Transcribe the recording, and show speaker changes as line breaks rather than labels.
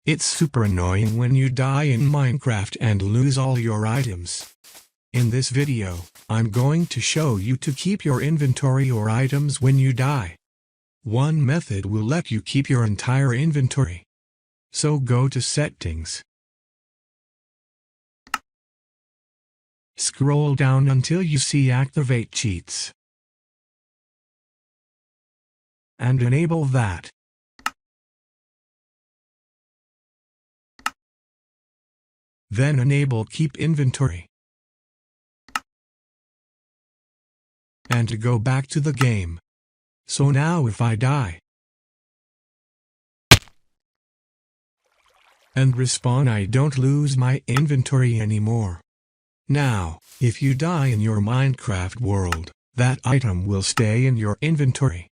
It's super annoying when you die in Minecraft and lose all your items. In this video, I'm going to show you to keep your inventory or items when you die. One method will let you keep your entire inventory. So go to Settings. Scroll down until you see Activate Cheats. And enable that. Then enable Keep Inventory. And to go back to the game. So now if I die and respawn, I don't lose my inventory anymore. Now, if you die in your Minecraft world, that item will stay in your inventory.